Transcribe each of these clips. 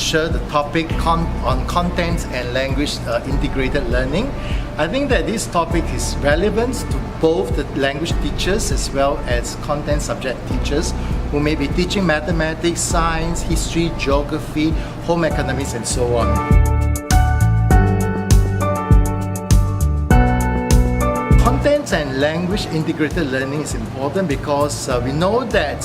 share the topic on content and language integrated learning. I think that this topic is relevant to both the language teachers as well as content subject teachers who may be teaching mathematics, science, history, geography, home economics and so on. Content and language integrated learning is important because we know that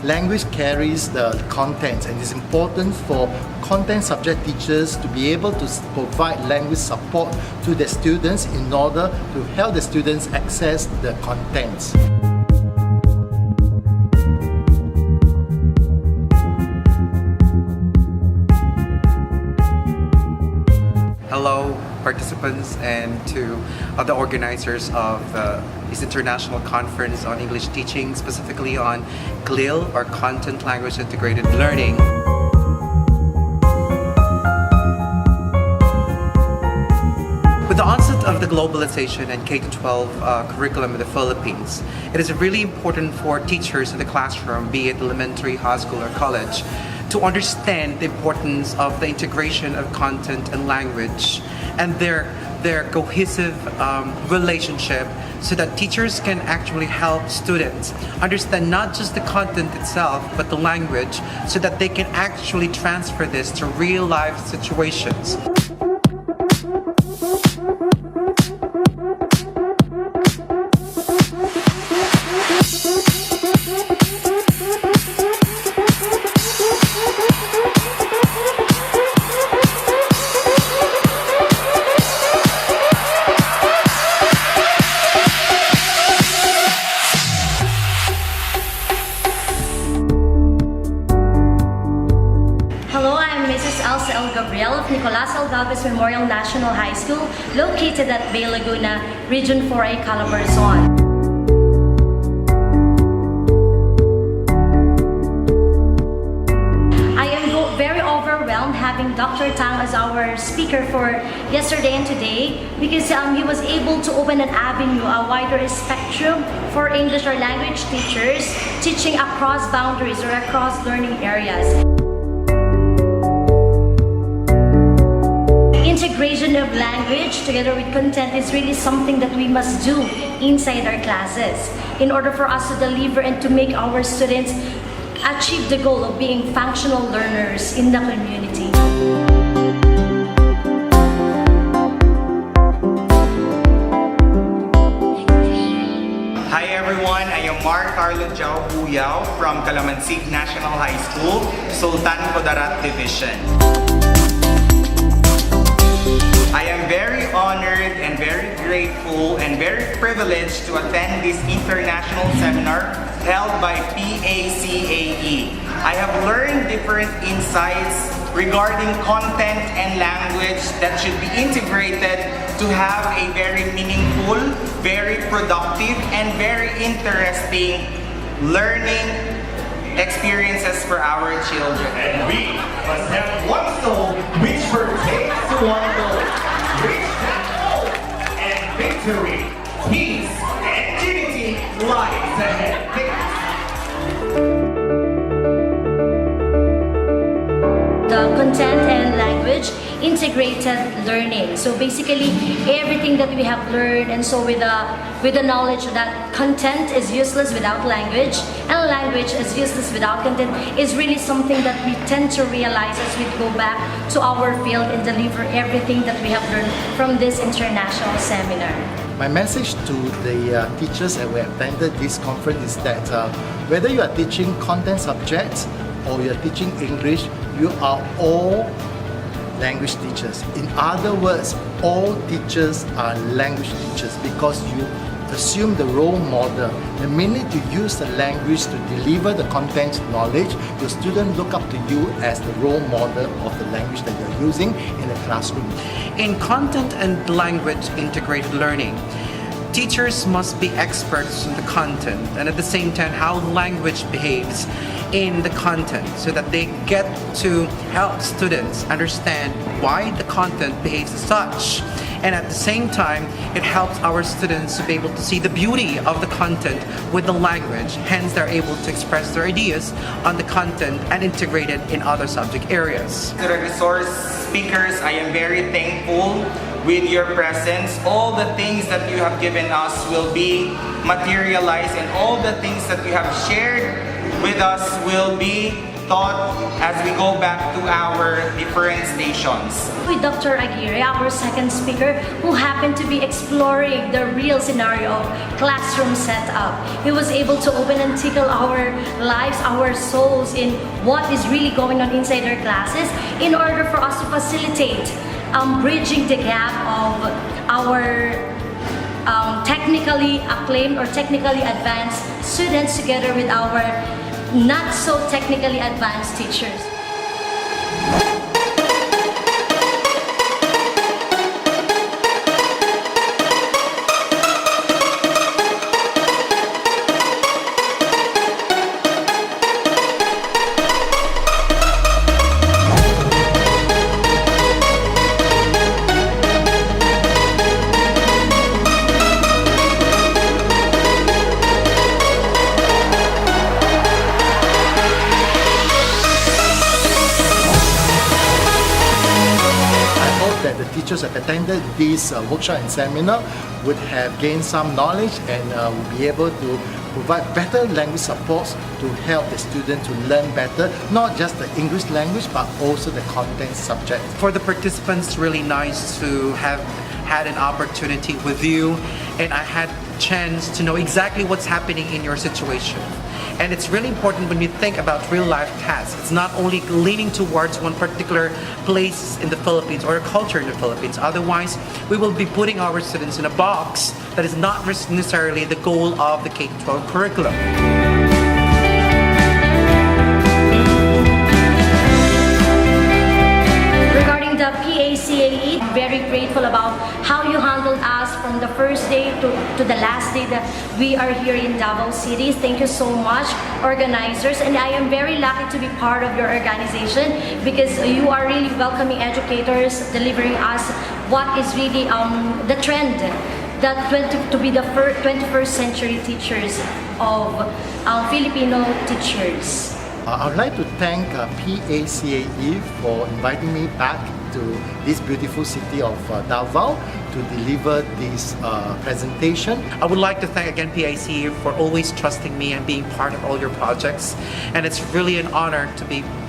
language carries the content, and it's important for content subject teachers to be able to provide language support to the students in order to help the students access the contents. Hello, participants, and to the organizers of this international conference on English teaching, specifically on CLIL, or Content Language Integrated Learning. With the onset of the globalization and K-12 curriculum in the Philippines, it is really important for teachers in the classroom, be it elementary, high school, or college, to understand the importance of the integration of content and language and their cohesive relationship, so that teachers can actually help students understand not just the content itself but the language, so that they can actually transfer this to real life situations. Of Nicolas L. Galvez Memorial National High School, located at Bay Laguna, Region 4A, Calabarzon. I am very overwhelmed having Dr. Tang as our speaker for yesterday and today, because he was able to open an avenue, a wider spectrum for English or language teachers teaching across boundaries or across learning areas. Integration of language together with content is really something that we must do inside our classes in order for us to deliver and to make our students achieve the goal of being functional learners in the community. Hi everyone, I am Mark Carlo Jao Huyao from Calamansig National High School, Sultan Kudarat Division. I am very honored and very grateful and very privileged to attend this international seminar held by PACAE. I have learned different insights regarding content and language that should be integrated to have a very meaningful, very productive, and very interesting learning experiences for our children. And we must have one soul which pertains to one goal. Reach that goal, and victory, peace, and unity lies ahead. The content and language integrated learning. So basically, everything that we have learned, and so with the knowledge that content is useless without language, and language is useless without content, is really something that we tend to realize as we go back to our field and deliver everything that we have learned from this international seminar. My message to the teachers that we attended this conference is that whether you are teaching content subjects or you are teaching English, you are all language teachers. In other words, all teachers are language teachers because you assume the role model. The minute you use the language to deliver the content knowledge, your students look up to you as the role model of the language that you're using in the classroom. In content and language integrated learning, teachers must be experts in the content and at the same time how language behaves in the content, so that they get to help students understand why the content behaves as such And at the same time, it helps our students to be able to see the beauty of the content with the language. Hence, they're able to express their ideas on the content and integrate it in other subject areas. To the resource speakers, I am very thankful with your presence. All the things that you have given us will be materialized, and all the things that you have shared with us will be taught as we go back to our different stations. With Dr. Aguirre, our second speaker, who happened to be exploring the real scenario of classroom setup. He was able to open and tickle our lives, our souls in what is really going on inside our classes in order for us to facilitate bridging the gap of our technically acclaimed or technically advanced students together with our not so technically advanced teachers. That the teachers have attended this workshop and seminar would have gained some knowledge and will be able to provide better language supports to help the student to learn better, not just the English language but also the content subject. For the participants, it's really nice to have had an opportunity with you, and I had a chance to know exactly what's happening in your situation. And it's really important when you think about real life tasks. It's not only leaning towards one particular place in the Philippines or a culture in the Philippines. Otherwise, we will be putting our students in a box that is not necessarily the goal of the K-12 curriculum. Regarding the PACAE, very grateful about how you handled us from the first day to the last day that we are here in Davao City. Thank you so much, organizers, and I am very lucky to be part of your organization because you are really welcoming educators, delivering us what is really the trend, to be the 21st century teachers of Filipino teachers. I would like to thank PACAE for inviting me back to this beautiful city of Davao to deliver this presentation. I would like to thank again PACE for always trusting me and being part of all your projects. And it's really an honor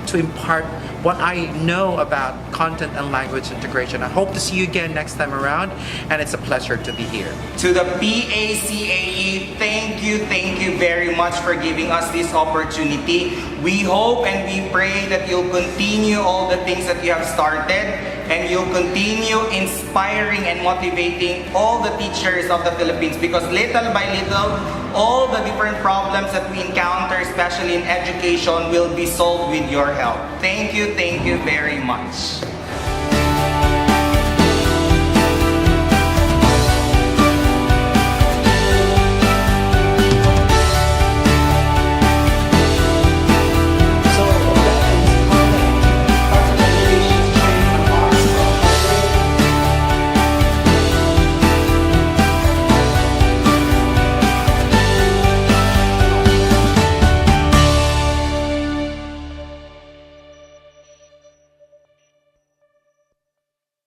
to impart what I know about content and language integration. I hope to see you again next time around, and it's a pleasure to be here. To the PACAE, thank you very much for giving us this opportunity. We hope and we pray that you'll continue all the things that you have started, and you'll continue inspiring and motivating all the teachers of the Philippines, because little by little, all the different problems that we encounter, especially in education, will be solved with your help. Thank you very much.